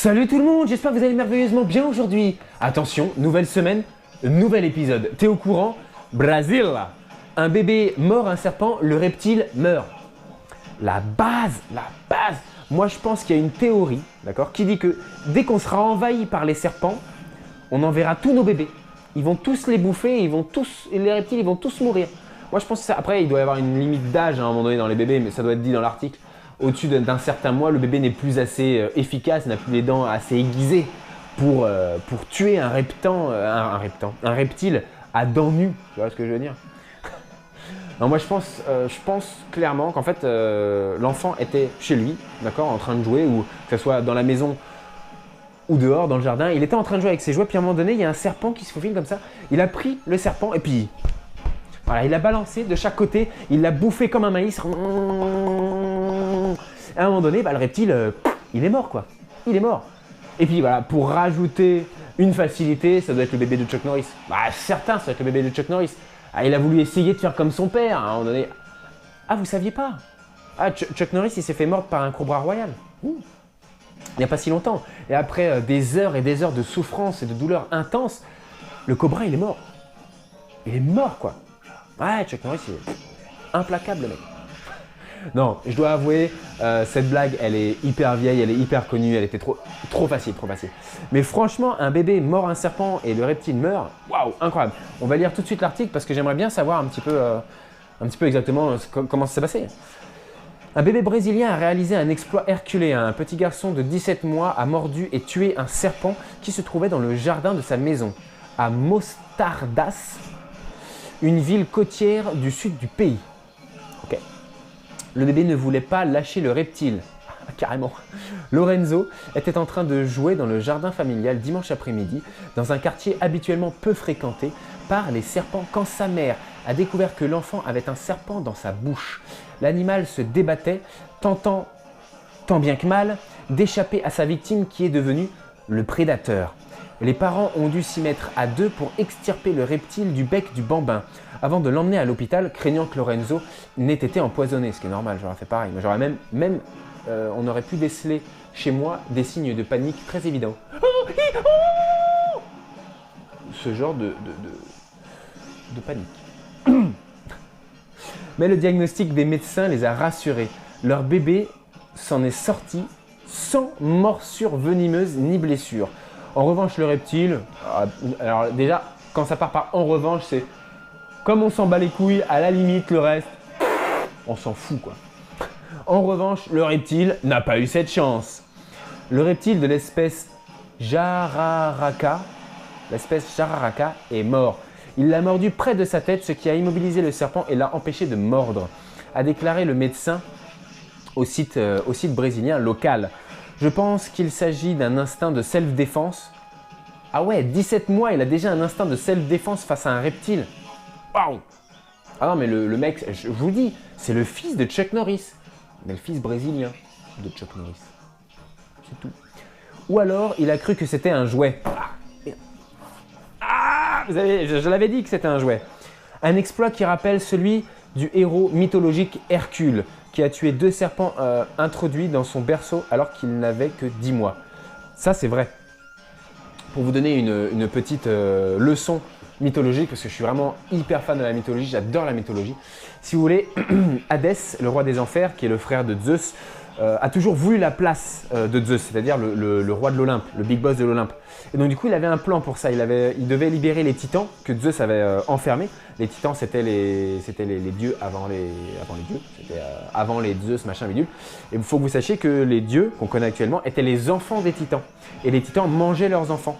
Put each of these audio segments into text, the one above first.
Salut tout le monde, j'espère que vous allez merveilleusement bien aujourd'hui. Attention, nouvelle semaine, nouvel épisode. T'es au courant? Brésil. Un bébé mord un serpent, le reptile meurt. La base. Moi je pense qu'il y a une théorie, d'accord, qui dit que dès qu'on sera envahi par les serpents, on enverra tous nos bébés. Ils vont tous les bouffer, et les reptiles ils vont tous mourir. Moi je pense que ça, après il doit y avoir une limite d'âge à un moment donné dans les bébés, mais ça doit être dit dans l'article. Au-dessus d'un certain mois, le bébé n'est plus assez efficace, n'a plus les dents assez aiguisées pour tuer un reptile à dents nues. Tu vois ce que je veux dire? Non, moi je pense clairement qu'en fait l'enfant était chez lui, d'accord, en train de jouer, ou que ce soit dans la maison ou dehors, dans le jardin. Il était en train de jouer avec ses jouets, puis à un moment donné, il y a un serpent qui se faufile comme ça. Il a pris le serpent et puis voilà, il l'a balancé de chaque côté, il l'a bouffé comme un maïs. À un moment donné, le reptile, il est mort quoi. Il est mort. Et puis voilà, pour rajouter une facilité, ça doit être le bébé de Chuck Norris. Certain, ça doit être le bébé de Chuck Norris. Il a voulu essayer de faire comme son père à un moment donné. Ah, vous saviez pas? Chuck Norris, il s'est fait mordre par un cobra royal. Il n'y a pas si longtemps. Et après des heures et des heures de souffrance et de douleur intense, le cobra, il est mort. Il est mort quoi. Ouais, Chuck Norris, il est implacable le mec. Non, je dois avouer, cette blague, elle est hyper vieille, elle est hyper connue, elle était trop facile. Mais franchement, un bébé mord un serpent et le reptile meurt, waouh, incroyable. On va lire tout de suite l'article parce que j'aimerais bien savoir un petit peu exactement comment ça s'est passé. Un bébé brésilien a réalisé un exploit herculéen. Un petit garçon de 17 mois a mordu et tué un serpent qui se trouvait dans le jardin de sa maison, à Mostardas, une ville côtière du sud du pays. Ok. Le bébé ne voulait pas lâcher le reptile. Carrément. Lorenzo était en train de jouer dans le jardin familial dimanche après-midi, dans un quartier habituellement peu fréquenté par les serpents, quand sa mère a découvert que l'enfant avait un serpent dans sa bouche. L'animal se débattait, tentant, tant bien que mal, d'échapper à sa victime qui est devenue le prédateur. Les parents ont dû s'y mettre à deux pour extirper le reptile du bec du bambin, avant de l'emmener à l'hôpital, craignant que Lorenzo n'ait été empoisonné, ce qui est normal, j'aurais fait pareil. J'aurais on aurait pu déceler chez moi des signes de panique très évidents. Ce genre de panique. Mais le diagnostic des médecins les a rassurés. Leur bébé s'en est sorti sans morsure venimeuse ni blessure. En revanche, le reptile, alors déjà, quand ça part par en revanche, c'est comme on s'en bat les couilles, à la limite, le reste, on s'en fout quoi. En revanche, le reptile n'a pas eu cette chance. Le reptile de l'espèce Jararaca est mort. Il l'a mordu près de sa tête, ce qui a immobilisé le serpent et l'a empêché de mordre, a déclaré le médecin au site brésilien local. Je pense qu'il s'agit d'un instinct de self-défense. Ah ouais, 17 mois, il a déjà un instinct de self-défense face à un reptile. Waouh! Ah non, mais le mec, je vous dis, c'est le fils de Chuck Norris. Mais le fils brésilien de Chuck Norris. C'est tout. Ou alors, il a cru que c'était un jouet. Vous savez, je l'avais dit que c'était un jouet. Un exploit qui rappelle celui du héros mythologique Hercule, qui a tué 2 serpents introduits dans son berceau alors qu'il n'avait que 10 mois. Ça, c'est vrai. Pour vous donner une petite leçon mythologique, parce que je suis vraiment hyper fan de la mythologie, j'adore la mythologie. Si vous voulez, Hadès, le roi des enfers, qui est le frère de Zeus, a toujours voulu la place de Zeus, c'est-à-dire le roi de l'Olympe, le big boss de l'Olympe. Et donc du coup, il avait un plan pour ça. Il devait libérer les titans que Zeus avait enfermés. Les titans, c'était les dieux avant les dieux. C'était avant les Zeus, machin, bidule. Et il faut que vous sachiez que les dieux qu'on connaît actuellement étaient les enfants des titans. Et les titans mangeaient leurs enfants.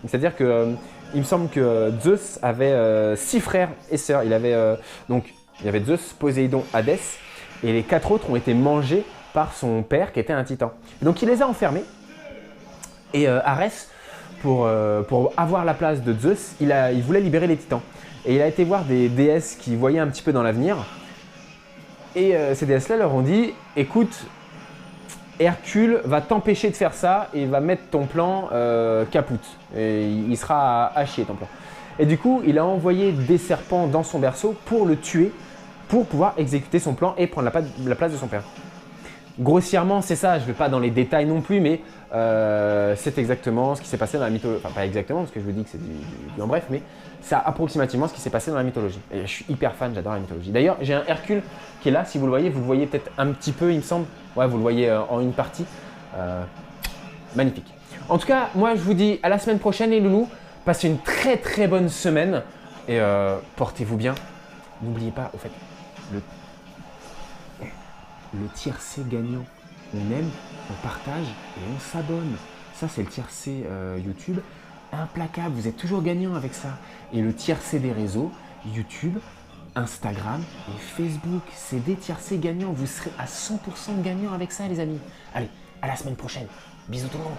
C'est-à-dire que il me semble que Zeus avait 6 frères et sœurs. Il y avait Zeus, Poséidon, Hadès. Et les 4 autres ont été mangés par son père qui était un titan. Donc il les a enfermés. Et Arès, pour avoir la place de Zeus, il voulait libérer les titans. Et il a été voir des déesses qui voyaient un petit peu dans l'avenir. Et ces déesses-là leur ont dit, écoute, Hercule va t'empêcher de faire ça et va mettre ton plan capoute. Et il sera à chier ton plan. Et du coup, il a envoyé des serpents dans son berceau pour le tuer, pour pouvoir exécuter son plan et prendre la place de son père. grossièrement, c'est ça. Je ne vais pas dans les détails non plus, mais c'est exactement ce qui s'est passé dans la mythologie. Enfin, pas exactement, parce que je vous dis que c'est du en bref, mais c'est approximativement ce qui s'est passé dans la mythologie. Et je suis hyper fan, j'adore la mythologie. D'ailleurs, j'ai un Hercule qui est là, si vous le voyez peut-être un petit peu, il me semble. Ouais, vous le voyez en une partie. Magnifique. En tout cas, moi, je vous dis à la semaine prochaine, les loulous. Passez une très très bonne semaine et portez-vous bien. N'oubliez pas, au fait, le tiercé gagnant. On aime, on partage et on s'abonne. Ça, c'est le tiercé YouTube. Implacable, vous êtes toujours gagnant avec ça. Et le tiercé des réseaux, YouTube, Instagram et Facebook. C'est des tiercés gagnants. Vous serez à 100% gagnant avec ça, les amis. Allez, à la semaine prochaine. Bisous tout le monde.